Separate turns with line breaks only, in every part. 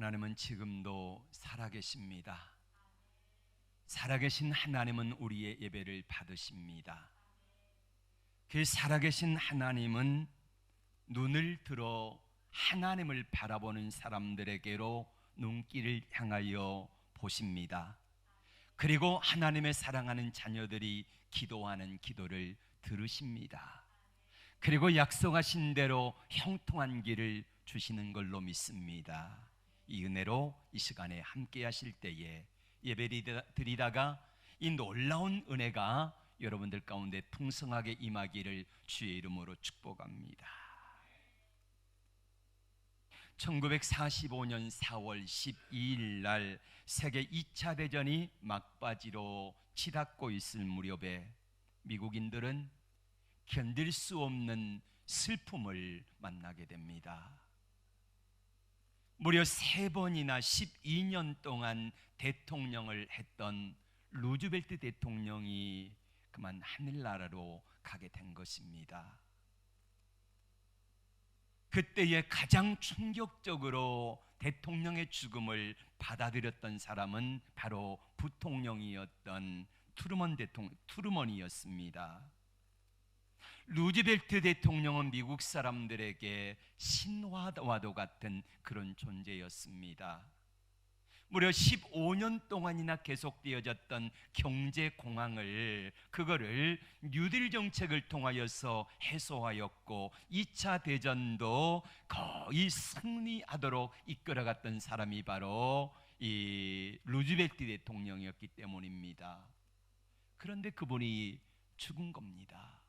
하나님은 지금도 살아계십니다. 살아계신 하나님은 우리의 예배를 받으십니다. 그 살아계신 하나님은 눈을 들어 하나님을 바라보는 사람들에게로 눈길을 향하여 보십니다. 그리고 하나님의 사랑하는 자녀들이 기도하는 기도를 들으십니다. 그리고 약속하신 대로 형통한 길을 주시는 걸로 믿습니다. 이 은혜로 이 시간에 함께 하실 때에 예배 드리다가 이 놀라운 은혜가 여러분들 가운데 풍성하게 임하기를 주의 이름으로 축복합니다. 1945년 4월 12일 날 세계 2차 대전이 막바지로 치닫고 있을 무렵에 미국인들은 견딜 수 없는 슬픔을 만나게 됩니다. 무려 3번이나 12년 동안 대통령을 했던 루즈벨트 대통령이 그만 하늘나라로 가게 된 것입니다. 그때에 가장 충격적으로 대통령의 죽음을 받아들였던 사람은 바로 부통령이었던 트루먼이었습니다. 루즈벨트 대통령은 미국 사람들에게 신화와도 같은 그런 존재였습니다. 무려 15년 동안이나 계속되어졌던 경제 공황을 그거를 뉴딜 정책을 통하여서 해소하였고 2차 대전도 거의 승리하도록 이끌어갔던 사람이 바로 이 루즈벨트 대통령이었기 때문입니다. 그런데 그분이 죽은 겁니다.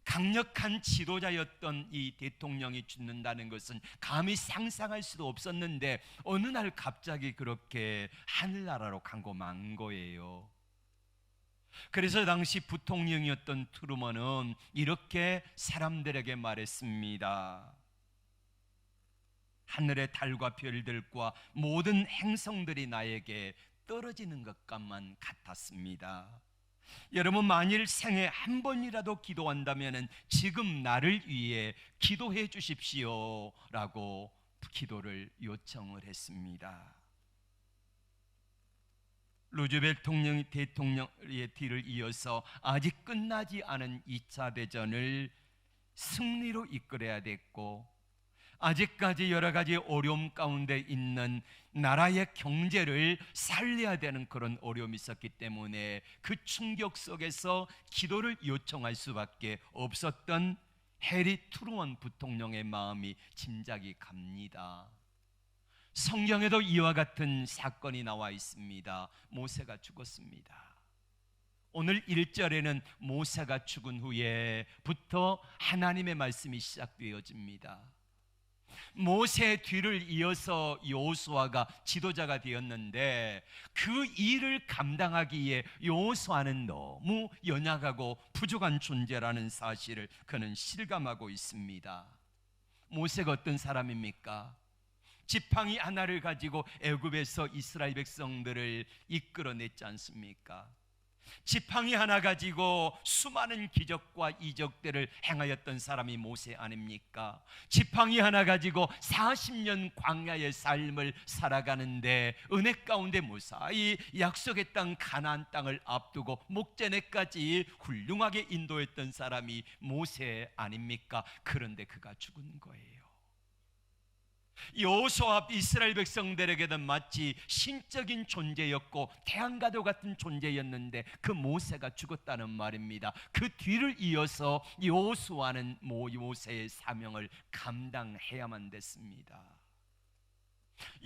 강력한 지도자였던 이 대통령이 죽는다는 것은 감히 상상할 수도 없었는데 어느 날 갑자기 그렇게 하늘나라로 간고 만 거예요. 그래서 당시 부통령이었던 트루먼은 이렇게 사람들에게 말했습니다. 하늘의 달과 별들과 모든 행성들이 나에게 떨어지는 것과만 같았습니다. 여러분, 만일 생애 한 번이라도 기도한다면 지금 나를 위해 기도해 주십시오 라고 기도를 요청을 했습니다. 루즈벨트 대통령의 뒤를 이어서 아직 끝나지 않은 2차 대전을 승리로 이끌어야 됐고 아직까지 여러 가지 어려움 가운데 있는 나라의 경제를 살려야 되는 그런 어려움이 있었기 때문에 그 충격 속에서 기도를 요청할 수밖에 없었던 해리 트루먼 부통령의 마음이 짐작이 갑니다. 성경에도 이와 같은 사건이 나와 있습니다. 모세가 죽었습니다. 오늘 1절에는 모세가 죽은 후에부터 하나님의 말씀이 시작되어집니다. 모세의 뒤를 이어서 여호수아가 지도자가 되었는데 그 일을 감당하기에 여호수아는 너무 연약하고 부족한 존재라는 사실을 그는 실감하고 있습니다. 모세가 어떤 사람입니까? 지팡이 하나를 가지고 애굽에서 이스라엘 백성들을 이끌어냈지 않습니까? 지팡이 하나 가지고 수많은 기적과 이적들을 행하였던 사람이 모세 아닙니까? 지팡이 하나 가지고 40년 광야의 삶을 살아가는데 은혜 가운데 무사히 약속의 땅 가나안 땅을 앞두고 목전에까지 훌륭하게 인도했던 사람이 모세 아닙니까? 그런데 그가 죽은 거예요. 여호수아 이스라엘 백성들에게는 마치 신적인 존재였고 태양과도 같은 존재였는데 그 모세가 죽었다는 말입니다. 그 뒤를 이어서 여호수아는 모세의 사명을 감당해야만 됐습니다.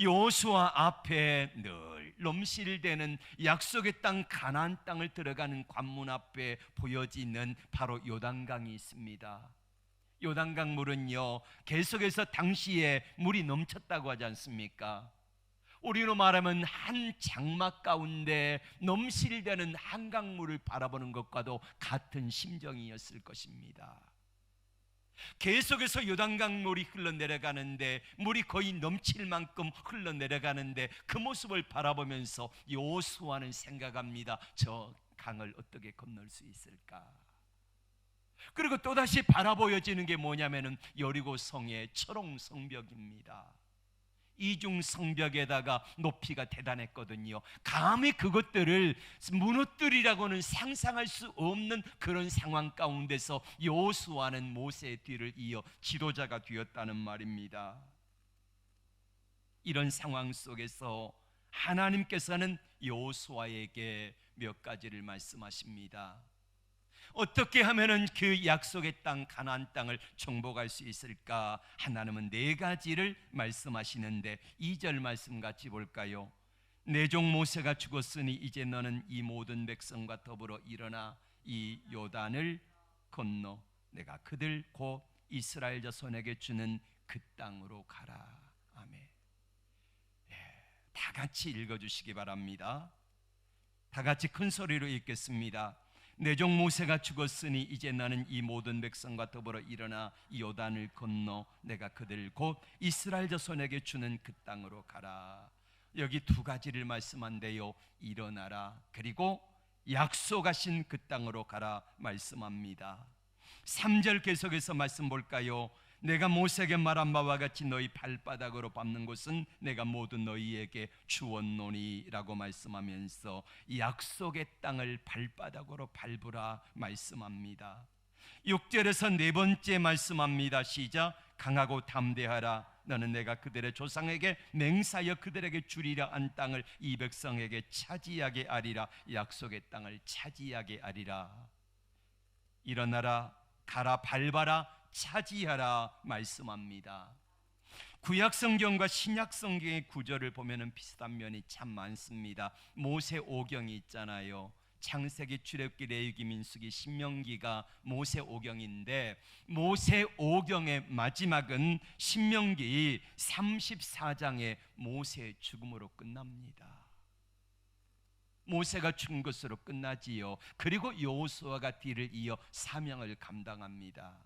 여호수아 앞에 늘 넘실대는 약속의 땅 가나안 땅을 들어가는 관문 앞에 보여지는 바로 요단강이 있습니다. 요단강 물은요 계속해서 당시에 물이 넘쳤다고 하지 않습니까? 우리로 말하면 한 장막 가운데 넘실대는 한강물을 바라보는 것과도 같은 심정이었을 것입니다. 계속해서 요단강 물이 흘러내려가는데 물이 거의 넘칠 만큼 흘러내려가는데 그 모습을 바라보면서 여호수아는 생각합니다. 저 강을 어떻게 건널 수 있을까? 그리고 또다시 바라보여지는 게 뭐냐면은 여리고 성의 초록 성벽입니다. 이중 성벽에다가 높이가 대단했거든요. 감히 그것들을 무너뜨리라고는 상상할 수 없는 그런 상황 가운데서 여호수아는 모세의 뒤를 이어 지도자가 되었다는 말입니다. 이런 상황 속에서 하나님께서는 여호수아에게 몇 가지를 말씀하십니다. 어떻게 하면은 그 약속의 땅 가나안 땅을 정복할 수 있을까? 하나님은 네 가지를 말씀하시는데 2절 말씀 같이 볼까요? 내 종 모세가 죽었으니 이제 너는 이 모든 백성과 더불어 일어나 이 요단을 건너 내가 그들 곧 이스라엘 자손에게 주는 그 땅으로 가라. 아멘. 다 같이 읽어주시기 바랍니다. 다 같이 큰 소리로 읽겠습니다. 내 종 모세가 죽었으니 이제 나는 이 모든 백성과 더불어 일어나 이 요단을 건너 내가 그들 곧 이스라엘 자손에게 주는 그 땅으로 가라. 여기 두 가지를 말씀한대요. 일어나라, 그리고 약속하신 그 땅으로 가라 말씀합니다. 3절 계속해서 말씀 볼까요? 내가 모세에게 말한 바와 같이 너희 발바닥으로 밟는 곳은 내가 모두 너희에게 주었노니라고 말씀하면서 약속의 땅을 발바닥으로 밟으라 말씀합니다. 6절에서 네 번째 말씀합니다. 시작. 강하고 담대하라. 너는 내가 그들의 조상에게 맹세하여 그들에게 주리라 한 땅을 이 백성에게 차지하게 하리라. 약속의 땅을 차지하게 하리라. 일어나라, 가라, 밟아라, 차지하라 말씀합니다. 구약 성경과 신약 성경의 구절을 보면은 비슷한 면이 참 많습니다. 모세 오경이 있잖아요. 창세기, 출애굽기, 레위기, 민수기, 신명기가 모세 오경인데 모세 오경의 마지막은 신명기 34장의 모세의 죽음으로 끝납니다. 모세가 죽은 것으로 끝나지요. 그리고 여호수아가 뒤를 이어 사명을 감당합니다.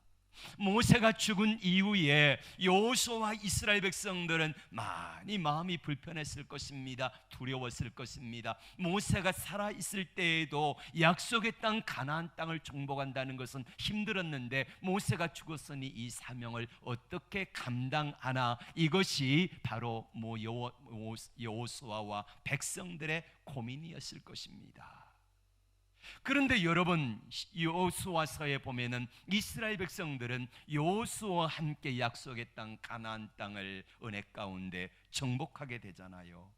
모세가 죽은 이후에 여호수아와 이스라엘 백성들은 많이 마음이 불편했을 것입니다. 두려웠을 것입니다. 모세가 살아있을 때에도 약속의 땅 가나안 땅을 정복한다는 것은 힘들었는데 모세가 죽었으니 이 사명을 어떻게 감당하나, 이것이 바로 여호수아와 백성들의 고민이었을 것입니다. 그런데 여러분, 여호수아서에 보면은 이스라엘 백성들은 여호수아와 함께 약속의 땅 가나안 땅을 은혜 가운데 정복하게 되잖아요.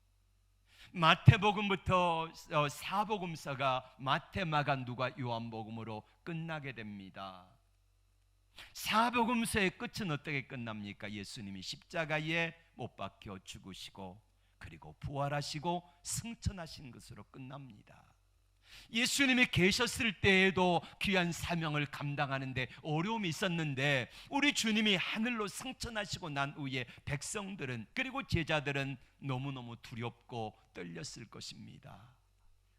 마태복음부터 사복음서가 마태, 마가, 누가, 요한복음으로 끝나게 됩니다. 사복음서의 끝은 어떻게 끝납니까? 예수님이 십자가에 못 박혀 죽으시고 그리고 부활하시고 승천하신 것으로 끝납니다. 예수님이 계셨을 때에도 귀한 사명을 감당하는데 어려움이 있었는데 우리 주님이 하늘로 승천하시고 난 후에 백성들은, 그리고 제자들은 너무너무 두렵고 떨렸을 것입니다.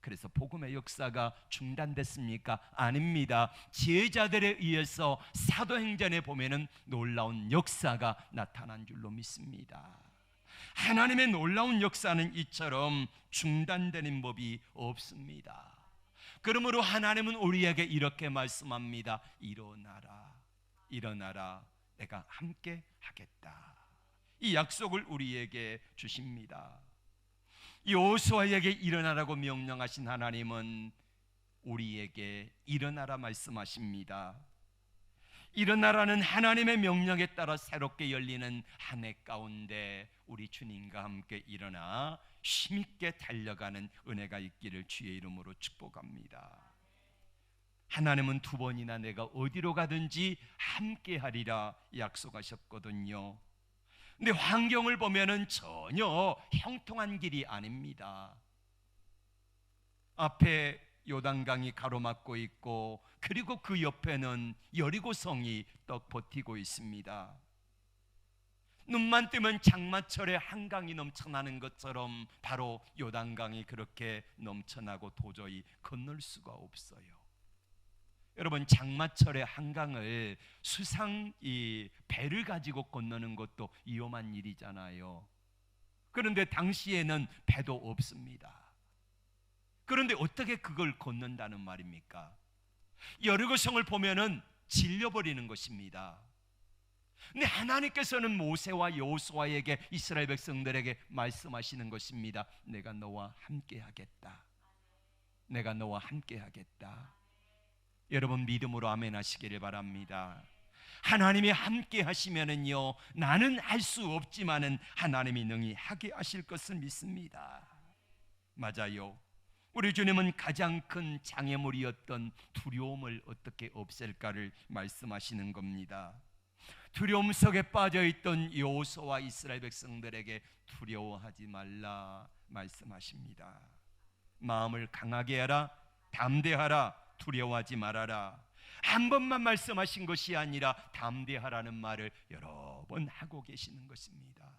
그래서 복음의 역사가 중단됐습니까? 아닙니다. 제자들에 의해서 사도행전에 보면은 놀라운 역사가 나타난 줄로 믿습니다. 하나님의 놀라운 역사는 이처럼 중단되는 법이 없습니다. 그러므로 하나님은 우리에게 이렇게 말씀합니다. 일어나라, 일어나라, 내가 함께 하겠다. 이 약속을 우리에게 주십니다. 여호수아에게 일어나라고 명령하신 하나님은 우리에게 일어나라 말씀하십니다. 일어나라는 하나님의 명령에 따라 새롭게 열리는 한 해 가운데 우리 주님과 함께 일어나 힘있게 달려가는 은혜가 있기를 주의 이름으로 축복합니다. 하나님은 두 번이나 내가 어디로 가든지 함께 하리라 약속하셨거든요. 근데 환경을 보면은 전혀 형통한 길이 아닙니다. 앞에 요단강이 가로막고 있고 그리고 그 옆에는 여리고성이 떡 버티고 있습니다. 눈만 뜨면 장마철에 한강이 넘쳐나는 것처럼 바로 요단강이 그렇게 넘쳐나고 도저히 건널 수가 없어요. 여러분, 장마철에 한강을 수상 배를 가지고 건너는 것도 위험한 일이잖아요. 그런데 당시에는 배도 없습니다. 그런데 어떻게 그걸 건넌다는 말입니까? 여리고성을 보면은 질려버리는 것입니다. 근데 하나님께서는 모세와 여호수아에게, 이스라엘 백성들에게 말씀하시는 것입니다. 내가 너와 함께 하겠다. 내가 너와 함께 하겠다. 여러분 믿음으로 아멘 하시기를 바랍니다. 하나님이 함께 하시면은요, 나는 할 수 없지만은 하나님이 능히 하게 하실 것을 믿습니다. 맞아요. 우리 주님은 가장 큰 장애물이었던 두려움을 어떻게 없앨까를 말씀하시는 겁니다. 두려움 속에 빠져있던 여호수아와 이스라엘 백성들에게 두려워하지 말라 말씀하십니다. 마음을 강하게 하라, 담대하라, 두려워하지 말아라. 한 번만 말씀하신 것이 아니라 담대하라는 말을 여러 번 하고 계시는 것입니다.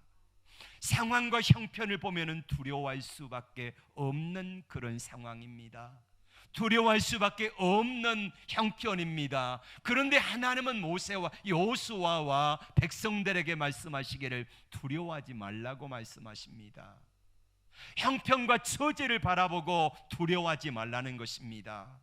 상황과 형편을 보면은 두려워할 수밖에 없는 그런 상황입니다. 두려워할 수밖에 없는 형편입니다. 그런데 하나님은 모세와 여호수아와 백성들에게 말씀하시기를 두려워하지 말라고 말씀하십니다. 형편과 처지를 바라보고 두려워하지 말라는 것입니다.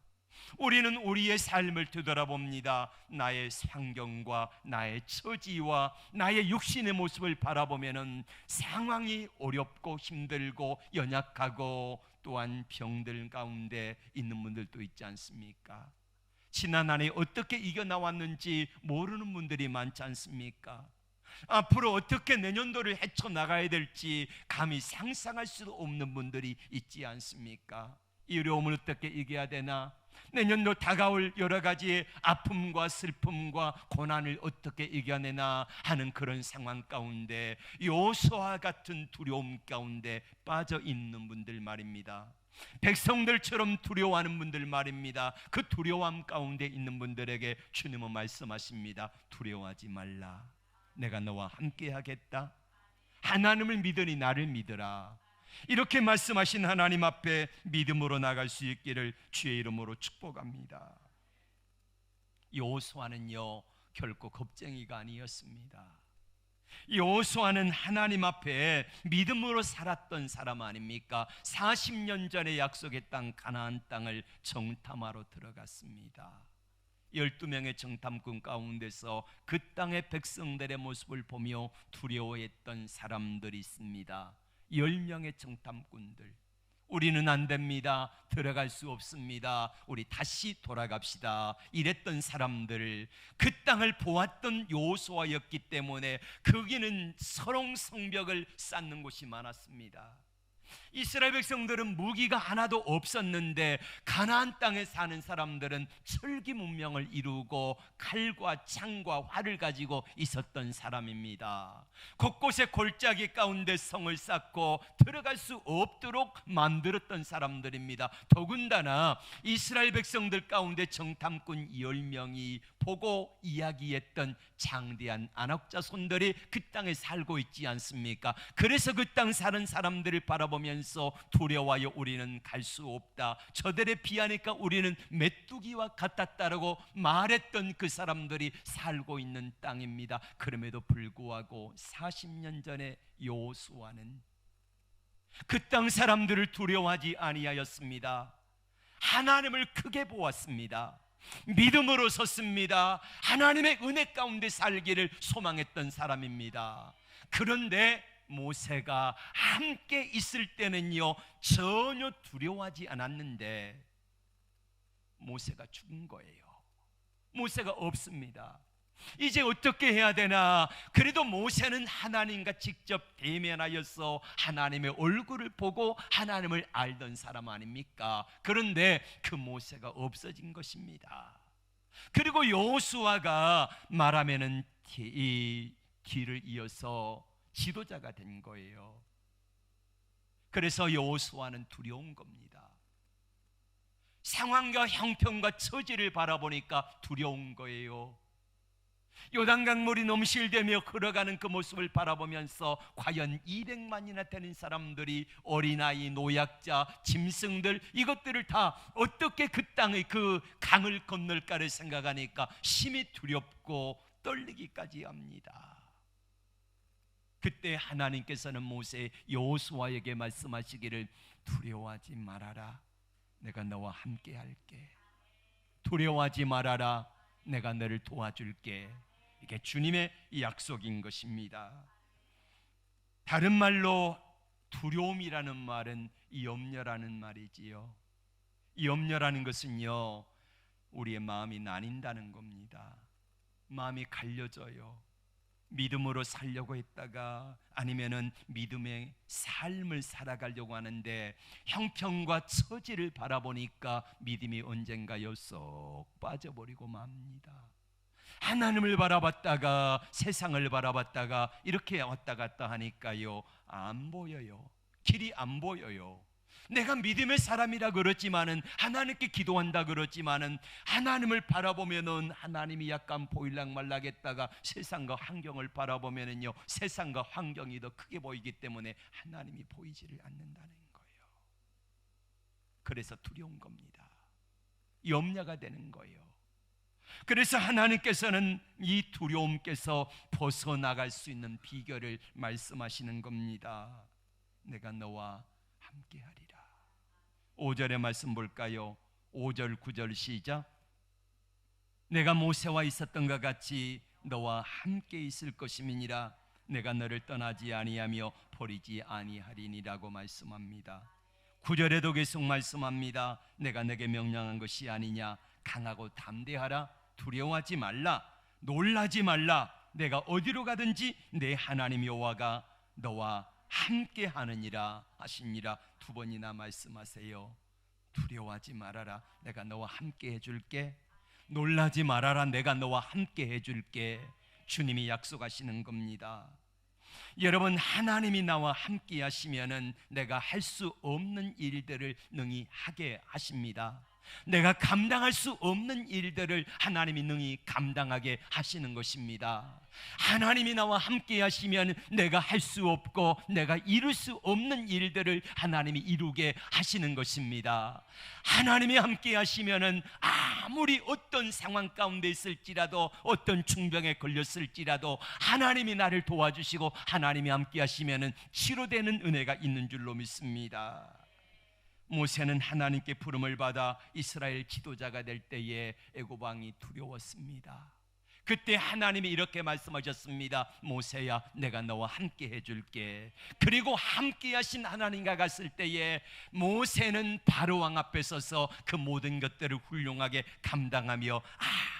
우리는 우리의 삶을 되돌아봅니다. 나의 환경과 나의 처지와 나의 육신의 모습을 바라보면은 상황이 어렵고 힘들고 연약하고 또한 병들 가운데 있는 분들도 있지 않습니까? 지난 한 해 어떻게 이겨나왔는지 모르는 분들이 많지 않습니까? 앞으로 어떻게 내년도를 헤쳐나가야 될지 감히 상상할 수 없는 분들이 있지 않습니까? 이 어려움을 어떻게 이겨야 되나? 내년도 다가올 여러 가지의 아픔과 슬픔과 고난을 어떻게 이겨내나 하는 그런 상황 가운데, 여호수아 같은 두려움 가운데 빠져 있는 분들 말입니다. 백성들처럼 두려워하는 분들 말입니다. 그 두려움 가운데 있는 분들에게 주님은 말씀하십니다. 두려워하지 말라. 내가 너와 함께 하겠다. 하나님을 믿으니 나를 믿으라. 이렇게 말씀하신 하나님 앞에 믿음으로 나갈 수 있기를 주의 이름으로 축복합니다. 여호수아는요 결코 겁쟁이가 아니었습니다. 여호수아는 하나님 앞에 믿음으로 살았던 사람 아닙니까? 40년 전에 약속의 땅 가나안 땅을 정탐하러 들어갔습니다. 12명의 정탐꾼 가운데서 그 땅의 백성들의 모습을 보며 두려워했던 사람들이 있습니다. 10명의 정탐꾼들. 우리는 안 됩니다. 들어갈 수 없습니다. 우리 다시 돌아갑시다. 이랬던 사람들, 그 땅을 보았던 여호수아였기 때문에 거기는 설옹성벽을 쌓는 곳이 많았습니다. 이스라엘 백성들은 무기가 하나도 없었는데 가나안 땅에 사는 사람들은 철기 문명을 이루고 칼과 창과 활을 가지고 있었던 사람입니다. 곳곳에 골짜기 가운데 성을 쌓고 들어갈 수 없도록 만들었던 사람들입니다. 더군다나 이스라엘 백성들 가운데 정탐꾼 10명이 보고 이야기했던 장대한 안악자손들이 그 땅에 살고 있지 않습니까? 그래서 그 땅 사는 사람들을 바라보면서 두려워하여 우리는 갈 수 없다. 저들에 비하니까 우리는 메뚜기와 같았다라고 말했던 그 사람들이 살고 있는 땅입니다. 그럼에도 불구하고 40년 전에 여호수아는 그 땅 사람들을 두려워하지 아니하였습니다. 하나님을 크게 보았습니다. 믿음으로 섰습니다. 하나님의 은혜 가운데 살기를 소망했던 사람입니다. 그런데 모세가 함께 있을 때는요 전혀 두려워하지 않았는데 모세가 죽은 거예요. 모세가 없습니다. 이제 어떻게 해야 되나? 그래도 모세는 하나님과 직접 대면하여서 하나님의 얼굴을 보고 하나님을 알던 사람 아닙니까? 그런데 그 모세가 없어진 것입니다. 그리고 여호수아가 말하면은 이 길을 이어서 지도자가 된 거예요. 그래서 여호수아는 두려운 겁니다. 상황과 형편과 처지를 바라보니까 두려운 거예요. 요단강물이 넘실대며 흘러가는 그 모습을 바라보면서 과연 200만이나 되는 사람들이 어린아이, 노약자, 짐승들 이것들을 다 어떻게 그 땅의 그 강을 건널까를 생각하니까 심히 두렵고 떨리기까지 합니다. 그때 하나님께서는 모세 여호수아에게 말씀하시기를 두려워하지 말아라. 내가 너와 함께 할게. 두려워하지 말아라. 내가 너를 도와줄게. 이게 주님의 약속인 것입니다. 다른 말로 두려움이라는 말은 염려라는 말이지요. 염려라는 것은요, 우리의 마음이 나뉜다는 겁니다. 마음이 갈려져요. 믿음으로 살려고 했다가 아니면은 믿음의 삶을 살아가려고 하는데 형편과 처지를 바라보니까 믿음이 언젠가요 쏙 빠져버리고 맙니다. 하나님을 바라봤다가 세상을 바라봤다가 이렇게 왔다 갔다 하니까요 안 보여요. 길이 안 보여요. 내가 믿음의 사람이라 그러지만은, 하나님께 기도한다 그러지만은, 하나님을 바라보면은 하나님이 약간 보일락말락했다가 세상과 환경을 바라보면은요 세상과 환경이 더 크게 보이기 때문에 하나님이 보이지를 않는다는 거예요. 그래서 두려운 겁니다. 염려가 되는 거예요. 그래서 하나님께서는 이 두려움께서 벗어나갈 수 있는 비결을 말씀하시는 겁니다. 내가 너와 함께하리라. 5절의 말씀 볼까요? 5절 9절 시작. 내가 모세와 있었던 것 같이 너와 함께 있을 것임이니라. 내가 너를 떠나지 아니하며 버리지 아니하리니라고 말씀합니다. 9절에도 계속 말씀합니다. 내가 내게 명령한 것이 아니냐. 강하고 담대하라. 두려워하지 말라. 놀라지 말라. 내가 어디로 가든지 내 하나님 여호와가 너와 함께 하느니라 하시니라. 두 번이나 말씀하세요. 두려워하지 말아라. 내가 너와 함께 해줄게. 놀라지 말아라. 내가 너와 함께 해줄게. 주님이 약속하시는 겁니다. 여러분, 하나님이 나와 함께 하시면은 내가 할 수 없는 일들을 능히 하게 하십니다. 내가 감당할 수 없는 일들을 하나님이 능히 감당하게 하시는 것입니다. 하나님이 나와 함께 하시면 내가 할 수 없고 내가 이룰 수 없는 일들을 하나님이 이루게 하시는 것입니다. 하나님이 함께 하시면 아무리 어떤 상황 가운데 있을지라도, 어떤 중병에 걸렸을지라도 하나님이 나를 도와주시고 하나님이 함께 하시면 치료되는 은혜가 있는 줄로 믿습니다. 모세는 하나님께 부름을 받아 이스라엘 지도자가 될 때에 애굽 왕이 두려웠습니다. 그때 하나님이 이렇게 말씀하셨습니다. 모세야, 내가 너와 함께 해줄게. 그리고 함께 하신 하나님과 갔을 때에 모세는 바로 왕 앞에 서서 그 모든 것들을 훌륭하게 감당하며,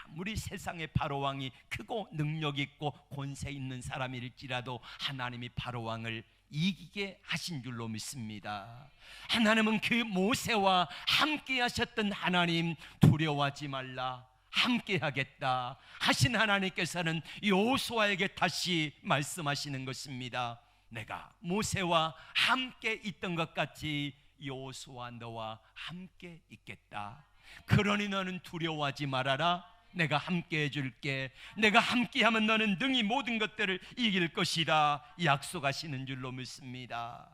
아무리 세상의 바로 왕이 크고 능력 있고 권세 있는 사람일지라도 하나님이 바로 왕을 이기게 하신 줄로 믿습니다. 하나님은 그 모세와 함께 하셨던 하나님, 두려워하지 말라, 함께 하겠다 하신 하나님께서는 여호수아에게 다시 말씀하시는 것입니다. 내가 모세와 함께 있던 것 같이 여호수아 너와 함께 있겠다. 그러니 너는 두려워하지 말아라. 내가 함께 해줄게. 내가 함께하면 너는 능히 모든 것들을 이길 것이다 약속하시는 줄로 믿습니다.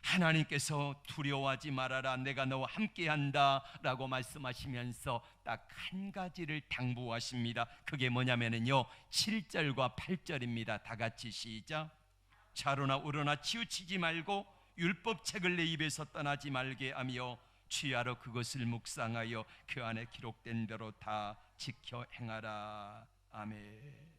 하나님께서 두려워하지 말아라, 내가 너와 함께한다 라고 말씀하시면서 딱 한 가지를 당부하십니다. 그게 뭐냐면요 7절과 8절입니다. 다 같이 시작. 자로나 우러나 치우치지 말고 율법책을 내 입에서 떠나지 말게 하며 취하러 그것을 묵상하여 그 안에 기록된 대로 다 지켜 행하라. 아멘.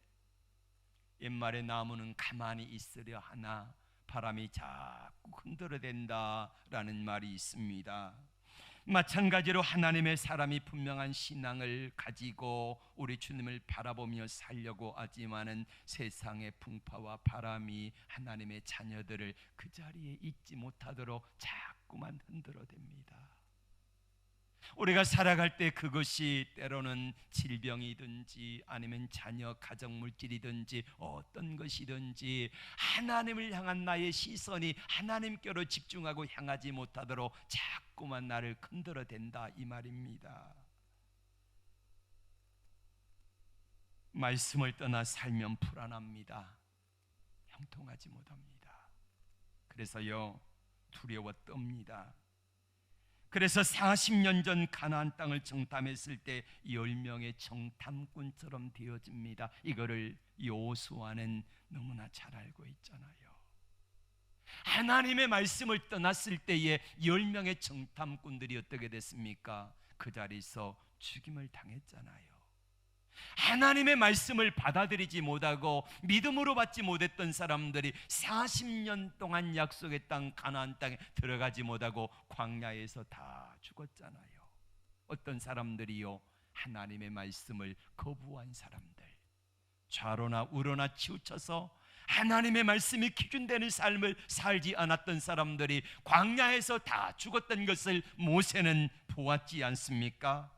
옛말에 나무는 가만히 있으려 하나 바람이 자꾸 흔들어댄다라는 말이 있습니다. 마찬가지로 하나님의 사람이 분명한 신앙을 가지고 우리 주님을 바라보며 살려고 하지만은 세상의 풍파와 바람이 하나님의 자녀들을 그 자리에 있지 못하도록 자꾸만 흔들어댑니다. 우리가 살아갈 때 그것이 때로는 질병이든지 아니면 자녀 가정 물질이든지 어떤 것이든지 하나님을 향한 나의 시선이 하나님께로 집중하고 향하지 못하도록 자꾸만 나를 흔들어댄다 이 말입니다. 말씀을 떠나 살면 불안합니다. 형통하지 못합니다. 그래서요 두려워 떱니다. 그래서 40년 전 가나안 땅을 정탐했을 때 10명의 정탐꾼처럼 되어집니다. 이거를 여호수아는 너무나 잘 알고 있잖아요. 하나님의 말씀을 떠났을 때에 10명의 정탐꾼들이 어떻게 됐습니까? 그 자리에서 죽임을 당했잖아요. 하나님의 말씀을 받아들이지 못하고 믿음으로 받지 못했던 사람들이 40년 동안 약속의 땅 가나안 땅에 들어가지 못하고 광야에서 다 죽었잖아요. 어떤 사람들이요, 하나님의 말씀을 거부한 사람들, 좌로나 우로나 치우쳐서 하나님의 말씀이 기준되는 삶을 살지 않았던 사람들이 광야에서 다 죽었던 것을 모세는 보았지 않습니까?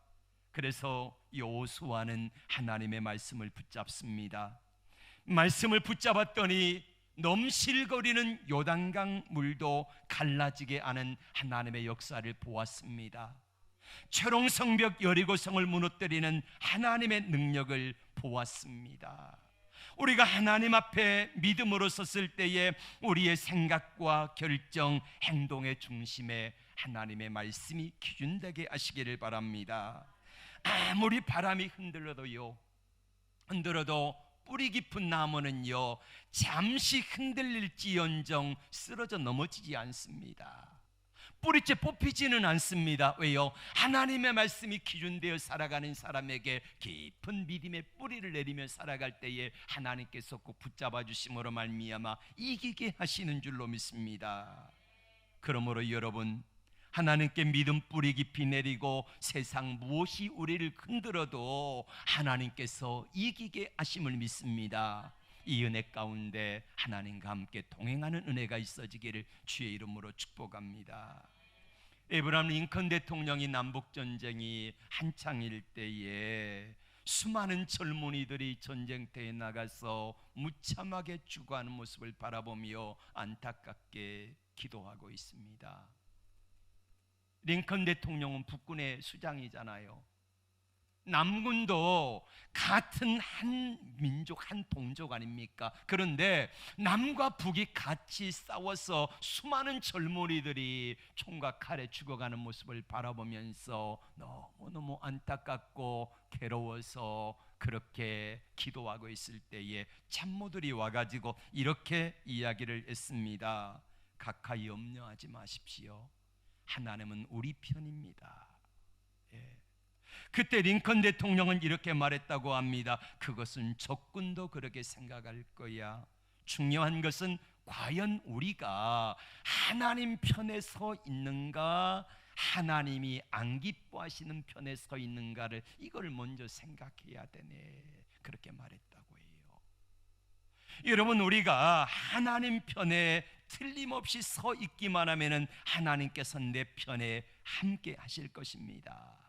그래서 여호수아는 하나님의 말씀을 붙잡습니다. 말씀을 붙잡았더니 넘실거리는 요단강 물도 갈라지게 하는 하나님의 역사를 보았습니다. 초롱성벽 여리고성을 무너뜨리는 하나님의 능력을 보았습니다. 우리가 하나님 앞에 믿음으로 섰을 때에 우리의 생각과 결정, 행동의 중심에 하나님의 말씀이 기준되게 하시기를 바랍니다. 아무리 바람이 흔들어도 뿌리 깊은 나무는요, 잠시 흔들릴지언정 쓰러져 넘어지지 않습니다. 뿌리째 뽑히지는 않습니다. 왜요? 하나님의 말씀이 기준되어 살아가는 사람에게 깊은 믿음의 뿌리를 내리며 살아갈 때에 하나님께서 꼭 붙잡아 주심으로 말미암아 이기게 하시는 줄로 믿습니다. 그러므로 여러분, 하나님께 믿음 뿌리 깊이 내리고 세상 무엇이 우리를 흔들어도 하나님께서 이기게 하심을 믿습니다. 이 은혜 가운데 하나님과 함께 동행하는 은혜가 있어지기를 주의 이름으로 축복합니다. 에브라함 링컨 대통령이 남북전쟁이 한창일 때에 수많은 젊은이들이 전쟁터에 나가서 무참하게 죽어가는 모습을 바라보며 안타깝게 기도하고 있습니다. 링컨 대통령은 북군의 수장이잖아요. 남군도 같은 한 민족, 한 동족 아닙니까? 그런데 남과 북이 같이 싸워서 수많은 젊은이들이 총과 칼에 죽어가는 모습을 바라보면서 너무너무 안타깝고 괴로워서 그렇게 기도하고 있을 때에 참모들이 와가지고 이렇게 이야기를 했습니다. 각하 염려하지 마십시오. 하나님은 우리 편입니다. 그때 링컨 대통령은 이렇게 말했다고 합니다. 그것은 적군도 그렇게 생각할 거야. 중요한 것은 과연 우리가 하나님 편에 서 있는가, 하나님이 안 기뻐하시는 편에 서 있는가를 이걸 먼저 생각해야 되네. 그렇게 말했다고 해요. 여러분, 우리가 하나님 편에 틀림없이 서 있기만 하면은 하나님께서 내 편에 함께 하실 것입니다.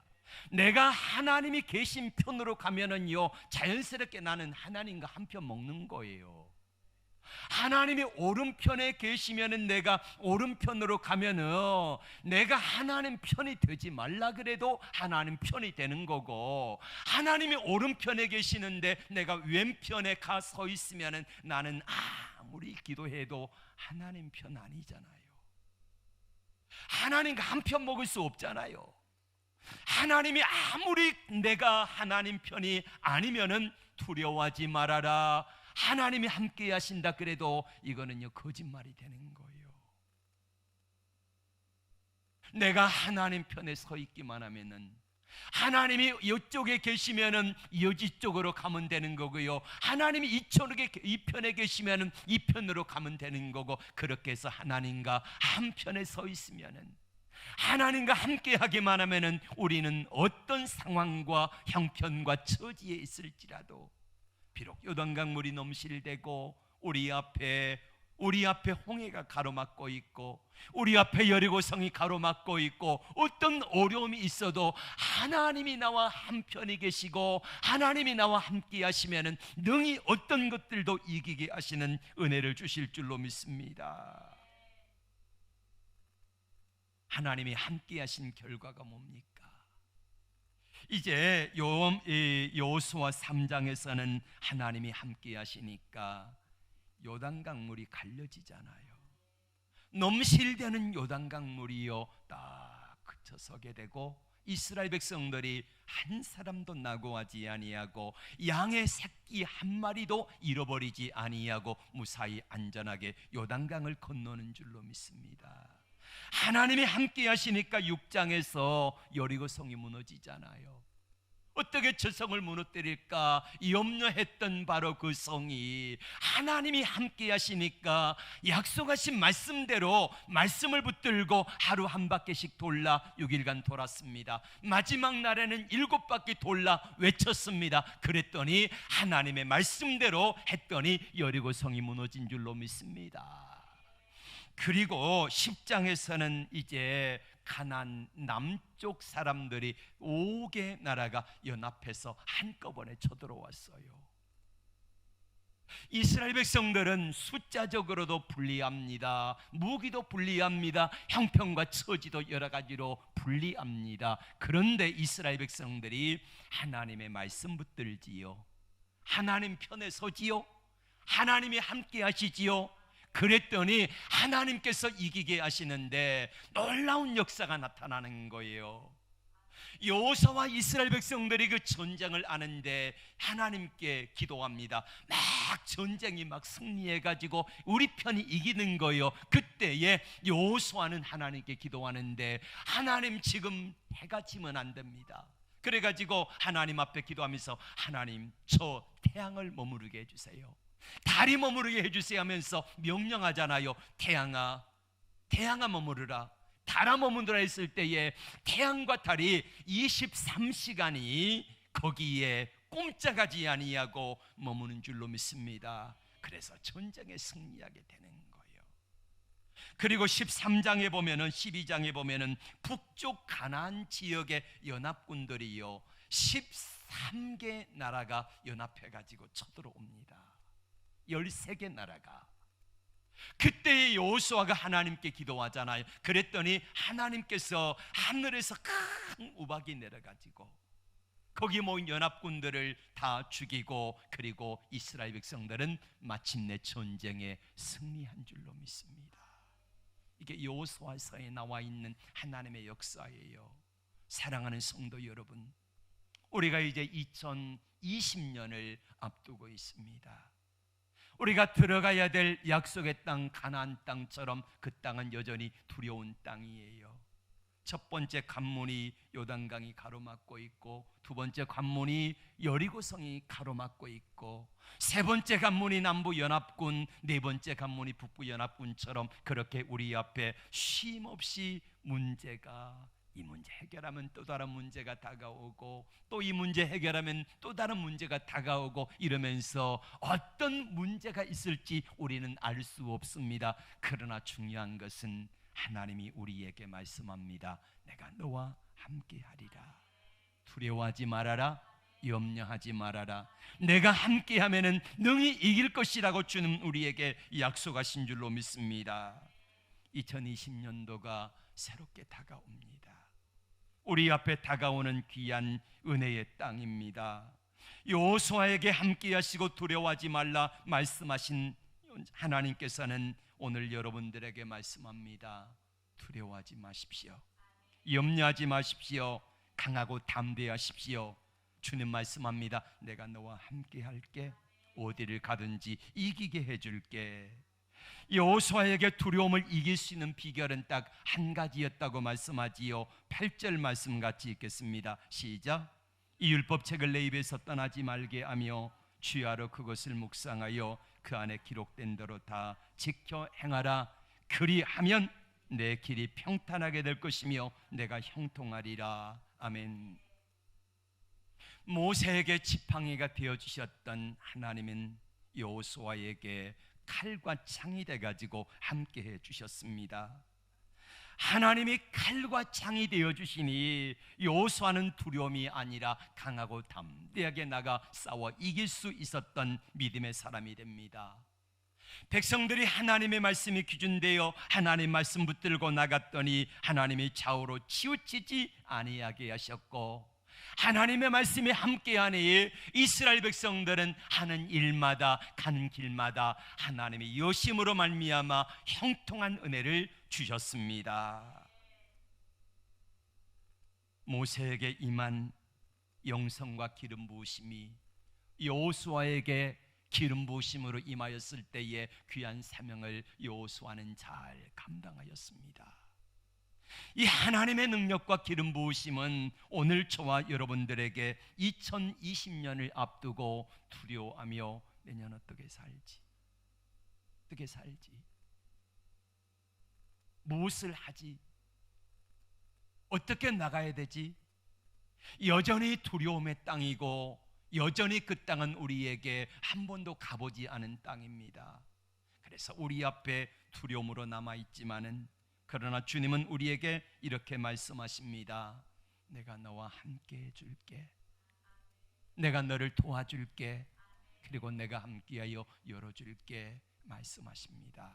내가 하나님이 계신 편으로 가면은요, 자연스럽게 나는 하나님과 한편 먹는 거예요. 하나님이 오른편에 계시면은 내가 오른편으로 가면은 내가 하나님 편이 되지 말라 그래도 하나님 편이 되는 거고, 하나님이 오른편에 계시는데 내가 왼편에 가 서 있으면은 나는 아무리 기도해도 하나님 편 아니잖아요. 하나님과 한편 먹을 수 없잖아요. 하나님이 아무리 내가 하나님 편이 아니면은 두려워하지 말아라, 하나님이 함께 하신다 그래도 이거는요 거짓말이 되는 거예요. 내가 하나님 편에 서 있기만 하면은, 하나님이 이쪽에 계시면은 여기 쪽으로 가면 되는 거고요, 하나님이 이 편에 계시면은 이 편으로 가면 되는 거고, 그렇게 해서 하나님과 한 편에 서 있으면은, 하나님과 함께 하기만 하면은 우리는 어떤 상황과 형편과 처지에 있을지라도, 비록 요단강물이 넘실대고 우리 앞에 홍해가 가로막고 있고 우리 앞에 여리고성이 가로막고 있고 어떤 어려움이 있어도 하나님이 나와 한편이 계시고 하나님이 나와 함께 하시면은 능히 어떤 것들도 이기게 하시는 은혜를 주실 줄로 믿습니다. 하나님이 함께 하신 결과가 뭡니까? 이제 여호수아 3장에서는 하나님이 함께 하시니까 요단강물이 갈려지잖아요. 넘실대는 요단강물이요 딱 그쳐서게 되고, 이스라엘 백성들이 한 사람도 낙오하지 아니하고 양의 새끼 한 마리도 잃어버리지 아니하고 무사히 안전하게 요단강을 건너는 줄로 믿습니다. 하나님이 함께 하시니까 6장에서 여리고성이 무너지잖아요. 어떻게 저 성을 무너뜨릴까 염려했던 바로 그 성이 하나님이 함께 하시니까 약속하신 말씀대로 말씀을 붙들고 하루 한 바퀴씩 돌라 6일간 돌았습니다. 마지막 날에는 7바퀴 돌라 외쳤습니다. 그랬더니 하나님의 말씀대로 했더니 여리고 성이 무너진 줄로 믿습니다. 그리고 10장에서는 이제 가나안 남쪽 사람들이 5개 나라가 연합해서 한꺼번에 쳐들어왔어요. 이스라엘 백성들은 숫자적으로도 불리합니다. 무기도 불리합니다. 형편과 처지도 여러 가지로 불리합니다. 그런데 이스라엘 백성들이 하나님의 말씀 붙들지요, 하나님 편에 서지요, 하나님이 함께 하시지요. 그랬더니 하나님께서 이기게 하시는데 놀라운 역사가 나타나는 거예요. 여호수아와 이스라엘 백성들이 그 전쟁을 아는데 하나님께 기도합니다. 막 전쟁이 막 승리해가지고 우리 편이 이기는 거예요. 그때에 여호수아는 하나님께 기도하는데 하나님 지금 해가 지면 안 됩니다. 그래가지고 하나님 앞에 기도하면서 하나님 저 태양을 머무르게 해주세요, 달이 머무르게 해주세요 하면서 명령하잖아요. 태양아 머무르라, 달아 머무르라 했을 때에 태양과 달이 23시간이 거기에 꼼짝하지 아니하고 머무는 줄로 믿습니다. 그래서 전쟁에 승리하게 되는 거예요. 그리고 13장에 보면은 12장에 보면은 북쪽 가나안 지역의 연합군들이요 13개 나라가 연합해 가지고 쳐들어옵니다. 13개 나라가. 그때 여호수아가 하나님께 기도하잖아요. 그랬더니 하나님께서 하늘에서 큰 우박이 내려가지고 거기 모인 연합군들을 다 죽이고 그리고 이스라엘 백성들은 마침내 전쟁에 승리한 줄로 믿습니다. 이게 여호수아서에 나와 있는 하나님의 역사예요. 사랑하는 성도 여러분, 우리가 이제 2020년을 앞두고 있습니다. 우리가 들어가야 될 약속의 땅 가나안 땅처럼 그 땅은 여전히 두려운 땅이에요. 첫 번째 관문이 요단강이 가로막고 있고, 두 번째 관문이 여리고성이 가로막고 있고, 세 번째 관문이 남부 연합군, 네 번째 관문이 북부 연합군처럼 그렇게 우리 앞에 쉼없이 문제가, 이 문제 해결하면 또 다른 문제가 다가오고, 또 이 문제 해결하면 또 다른 문제가 다가오고, 이러면서 어떤 문제가 있을지 우리는 알 수 없습니다. 그러나 중요한 것은 하나님이 우리에게 말씀합니다. 내가 너와 함께 하리라. 두려워하지 말아라. 염려하지 말아라. 내가 함께 하면은 능히 이길 것이라고 주는 우리에게 약속하신 줄로 믿습니다. 2020년도가 새롭게 다가옵니다. 우리 앞에 다가오는 귀한 은혜의 땅입니다. 여호수아에게 함께 하시고 두려워하지 말라 말씀하신 하나님께서는 오늘 여러분들에게 말씀합니다. 두려워하지 마십시오. 염려하지 마십시오. 강하고 담대하십시오. 주님 말씀합니다. 내가 너와 함께 할게. 어디를 가든지 이기게 해줄게. 여호수아에게 두려움을 이길 수 있는 비결은 딱 한 가지였다고 말씀하지요. 8절 말씀 같이 읽겠습니다. 시작. 이 율법책을 내 입에서 떠나지 말게 하며 주야로 그것을 묵상하여 그 안에 기록된 대로 다 지켜 행하라. 그리하면 내 길이 평탄하게 될 것이며 내가 형통하리라. 아멘. 모세에게 지팡이가 되어주셨던 하나님은 여호수아에게 칼과 창이 돼가지고 함께해 주셨습니다. 하나님이 칼과 창이 되어주시니 여호수아는 두려움이 아니라 강하고 담대하게 나가 싸워 이길 수 있었던 믿음의 사람이 됩니다. 백성들이 하나님의 말씀이 기준되어 하나님 말씀 붙들고 나갔더니 하나님이 좌우로 치우치지 아니하게 하셨고, 하나님의 말씀이 함께하니 이스라엘 백성들은 하는 일마다 가는 길마다 하나님의 여심으로 말미암아 형통한 은혜를 주셨습니다. 모세에게 임한 영성과 기름 부으심이 여호수아에게 기름 부으심으로 임하였을 때에 귀한 사명을 여호수아는 잘 감당하였습니다. 이 하나님의 능력과 기름 부으심은 오늘 저와 여러분들에게 2020년을 앞두고 두려워하며 내년 어떻게 살지, 무엇을 하지, 어떻게 나가야 되지? 여전히 두려움의 땅이고 여전히 그 땅은 우리에게 한 번도 가보지 않은 땅입니다. 그래서 우리 앞에 두려움으로 남아있지만은, 그러나 주님은 우리에게 이렇게 말씀하십니다. 내가 너와 함께 해줄게. 내가 너를 도와줄게. 그리고 내가 함께하여 열어줄게 말씀하십니다.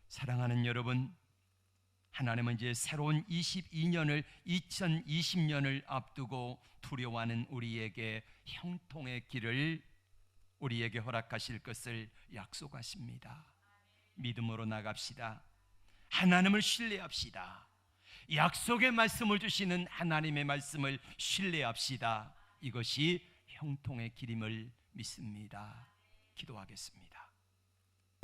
사랑하는 여러분, 하나님은 이제 새로운 2020년을 앞두고 두려워하는 우리에게 형통의 길을 우리에게 허락하실 것을 약속하십니다. 믿음으로 나갑시다. 하나님을 신뢰합시다. 약속의 말씀을 주시는 하나님의 말씀을 신뢰합시다. 이것이 형통의 길임을 믿습니다. 기도하겠습니다.